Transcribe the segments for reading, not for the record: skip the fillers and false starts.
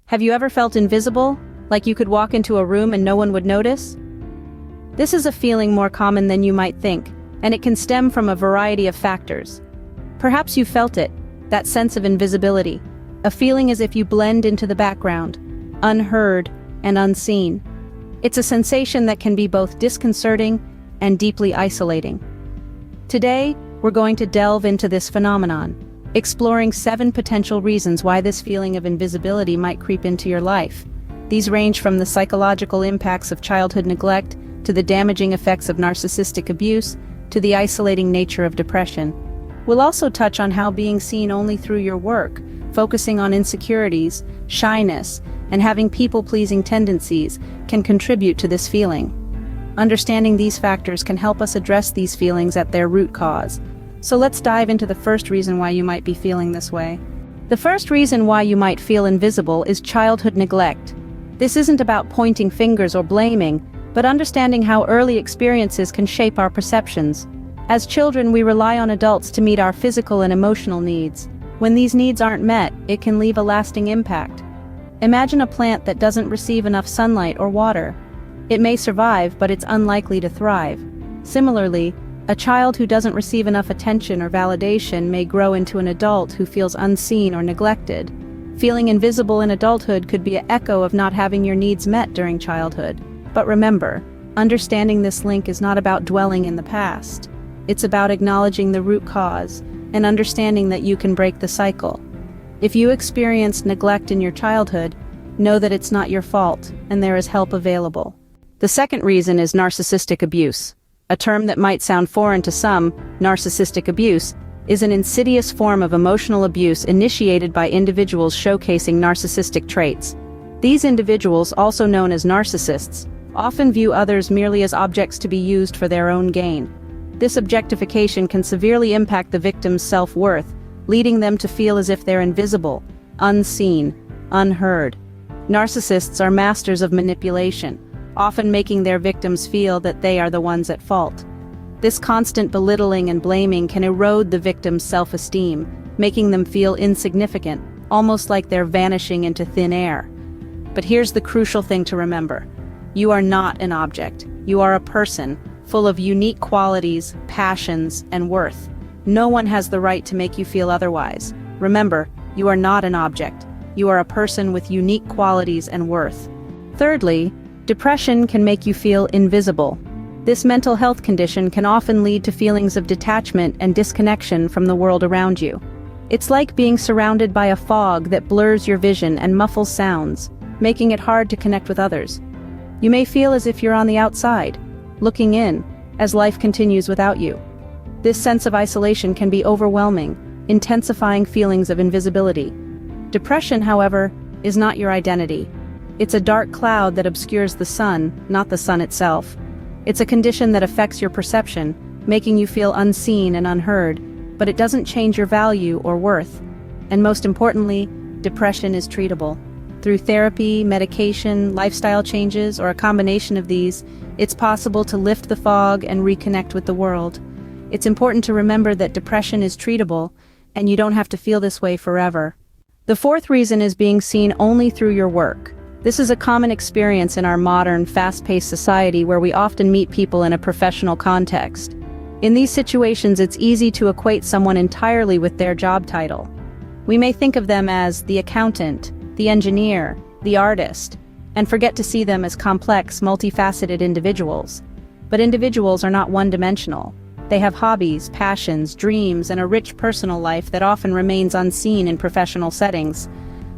Have you ever felt invisible, like you could walk into a room and no one would notice? This is a feeling more common than you might think, and it can stem from a variety of factors. Perhaps you felt it, that sense of invisibility, a feeling as if you blend into the background, unheard and unseen. It's a sensation that can be both disconcerting and deeply isolating. Today, we're going to delve into this phenomenon, exploring 7 potential reasons why this feeling of invisibility might creep into your life. These range from the psychological impacts of childhood neglect, to the damaging effects of narcissistic abuse, to the isolating nature of depression. We'll also touch on how being seen only through your work, focusing on insecurities, shyness, and having people-pleasing tendencies can contribute to this feeling. Understanding these factors can help us address these feelings at their root cause. So let's dive into the first reason why you might be feeling this way. The first reason why you might feel invisible is childhood neglect. This isn't about pointing fingers or blaming, but understanding how early experiences can shape our perceptions. As children, we rely on adults to meet our physical and emotional needs. When these needs aren't met, it can leave a lasting impact. Imagine a plant that doesn't receive enough sunlight or water. It may survive, but it's unlikely to thrive. Similarly, a child who doesn't receive enough attention or validation may grow into an adult who feels unseen or neglected. Feeling invisible in adulthood could be an echo of not having your needs met during childhood. But remember, understanding this link is not about dwelling in the past. It's about acknowledging the root cause and understanding that you can break the cycle. If you experienced neglect in your childhood, know that it's not your fault and there is help available. The second reason is narcissistic abuse. A term that might sound foreign to some, narcissistic abuse, is an insidious form of emotional abuse initiated by individuals showcasing narcissistic traits. These individuals, also known as narcissists, often view others merely as objects to be used for their own gain. This objectification can severely impact the victim's self-worth, leading them to feel as if they're invisible, unseen, unheard. Narcissists are masters of manipulation, often making their victims feel that they are the ones at fault. This constant belittling and blaming can erode the victim's self-esteem, making them feel insignificant, almost like they're vanishing into thin air. But here's the crucial thing to remember. You are not an object. You are a person, full of unique qualities, passions, and worth. No one has the right to make you feel otherwise. Remember, you are not an object. You are a person with unique qualities and worth. Thirdly, depression can make you feel invisible. This mental health condition can often lead to feelings of detachment and disconnection from the world around you. It's like being surrounded by a fog that blurs your vision and muffles sounds, making it hard to connect with others. You may feel as if you're on the outside, looking in, as life continues without you. This sense of isolation can be overwhelming, intensifying feelings of invisibility. Depression, however, is not your identity. It's a dark cloud that obscures the sun, not the sun itself. It's a condition that affects your perception, making you feel unseen and unheard, but it doesn't change your value or worth. And most importantly, depression is treatable. Through therapy, medication, lifestyle changes, or a combination of these, it's possible to lift the fog and reconnect with the world. It's important to remember that depression is treatable, and you don't have to feel this way forever. The fourth reason is being seen only through your work. This is a common experience in our modern, fast-paced society where we often meet people in a professional context. In these situations, it's easy to equate someone entirely with their job title. We may think of them as the accountant, the engineer, the artist, and forget to see them as complex, multifaceted individuals. But individuals are not one-dimensional. They have hobbies, passions, dreams, and a rich personal life that often remains unseen in professional settings.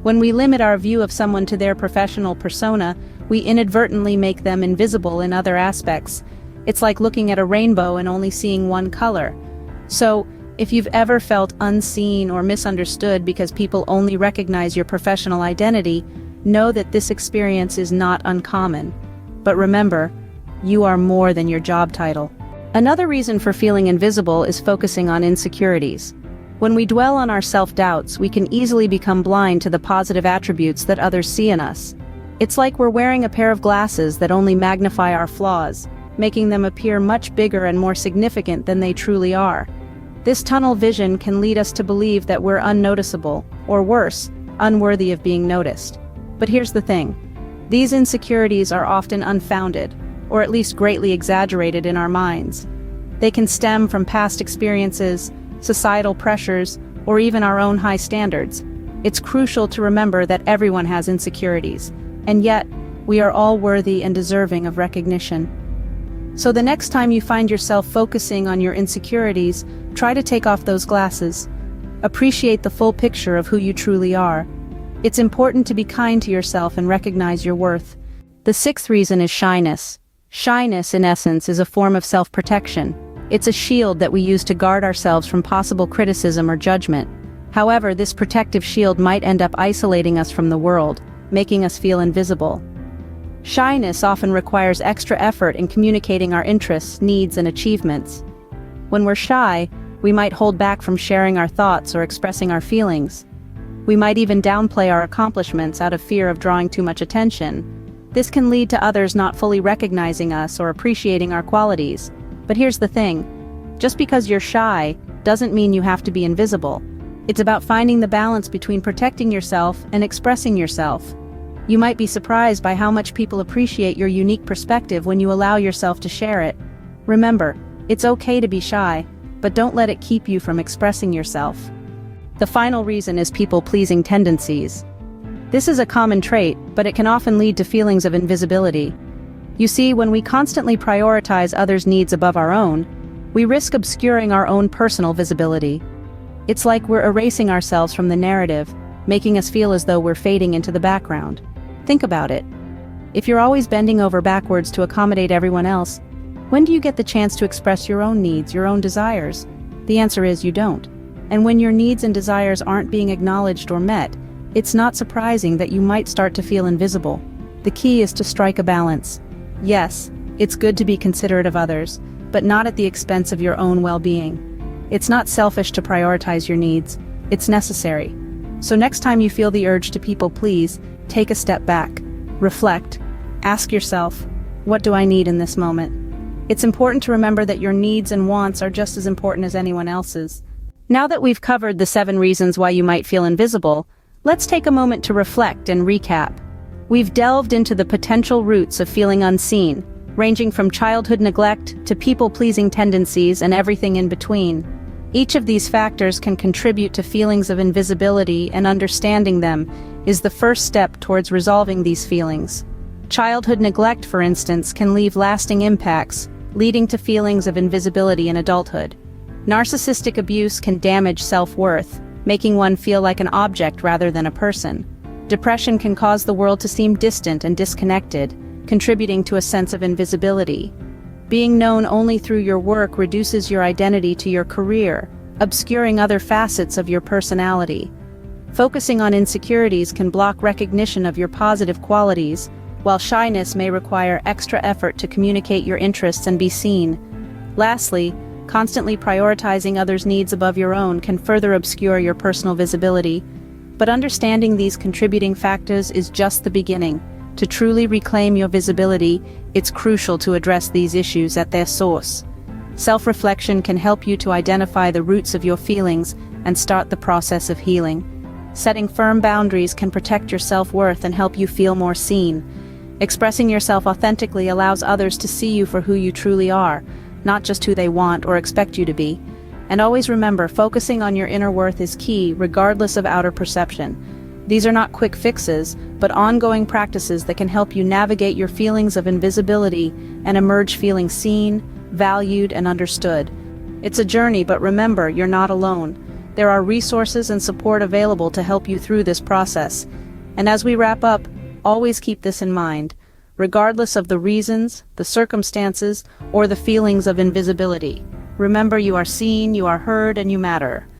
When we limit our view of someone to their professional persona, we inadvertently make them invisible in other aspects. It's like looking at a rainbow and only seeing one color. So, if you've ever felt unseen or misunderstood because people only recognize your professional identity, know that this experience is not uncommon. But remember, you are more than your job title. Another reason for feeling invisible is focusing on insecurities. When we dwell on our self-doubts, we can easily become blind to the positive attributes that others see in us. It's like we're wearing a pair of glasses that only magnify our flaws, making them appear much bigger and more significant than they truly are. This tunnel vision can lead us to believe that we're unnoticeable, or worse, unworthy of being noticed. But here's the thing. These insecurities are often unfounded, or at least greatly exaggerated in our minds. They can stem from past experiences, societal pressures, or even our own high standards. It's crucial to remember that everyone has insecurities, and yet, we are all worthy and deserving of recognition. So the next time you find yourself focusing on your insecurities, try to take off those glasses. Appreciate the full picture of who you truly are. It's important to be kind to yourself and recognize your worth. The sixth reason is shyness. Shyness, in essence, is a form of self-protection. It's a shield that we use to guard ourselves from possible criticism or judgment. However, this protective shield might end up isolating us from the world, making us feel invisible. Shyness often requires extra effort in communicating our interests, needs, and achievements. When we're shy, we might hold back from sharing our thoughts or expressing our feelings. We might even downplay our accomplishments out of fear of drawing too much attention. This can lead to others not fully recognizing us or appreciating our qualities. But here's the thing. Just because you're shy doesn't mean you have to be invisible. It's about finding the balance between protecting yourself and expressing yourself. You might be surprised by how much people appreciate your unique perspective when you allow yourself to share it. Remember, it's okay to be shy, but don't let it keep you from expressing yourself. The final reason is people-pleasing tendencies. This is a common trait, but it can often lead to feelings of invisibility. You see, when we constantly prioritize others' needs above our own, we risk obscuring our own personal visibility. It's like we're erasing ourselves from the narrative, making us feel as though we're fading into the background. Think about it. If you're always bending over backwards to accommodate everyone else, when do you get the chance to express your own needs, your own desires? The answer is you don't. And when your needs and desires aren't being acknowledged or met, it's not surprising that you might start to feel invisible. The key is to strike a balance. Yes, it's good to be considerate of others, but not at the expense of your own well-being. It's not selfish to prioritize your needs, it's necessary. So next time you feel the urge to people please, take a step back, reflect, ask yourself, what do I need in this moment? It's important to remember that your needs and wants are just as important as anyone else's. Now that we've covered the 7 reasons why you might feel invisible, let's take a moment to reflect and recap. We've delved into the potential roots of feeling unseen, ranging from childhood neglect to people-pleasing tendencies and everything in between. Each of these factors can contribute to feelings of invisibility, and understanding them is the first step towards resolving these feelings. Childhood neglect, for instance, can leave lasting impacts, leading to feelings of invisibility in adulthood. Narcissistic abuse can damage self-worth, making one feel like an object rather than a person. Depression can cause the world to seem distant and disconnected, contributing to a sense of invisibility. Being known only through your work reduces your identity to your career, obscuring other facets of your personality. Focusing on insecurities can block recognition of your positive qualities, while shyness may require extra effort to communicate your interests and be seen. Lastly, constantly prioritizing others' needs above your own can further obscure your personal visibility. But understanding these contributing factors is just the beginning. To truly reclaim your visibility, it's crucial to address these issues at their source. Self-reflection can help you to identify the roots of your feelings and start the process of healing. Setting firm boundaries can protect your self-worth and help you feel more seen. Expressing yourself authentically allows others to see you for who you truly are, not just who they want or expect you to be. And always remember, focusing on your inner worth is key, regardless of outer perception. These are not quick fixes, but ongoing practices that can help you navigate your feelings of invisibility and emerge feeling seen, valued, and understood. It's a journey, but remember, you're not alone. There are resources and support available to help you through this process. And as we wrap up, always keep this in mind. Regardless of the reasons, the circumstances, or the feelings of invisibility, remember you are seen, you are heard, and you matter.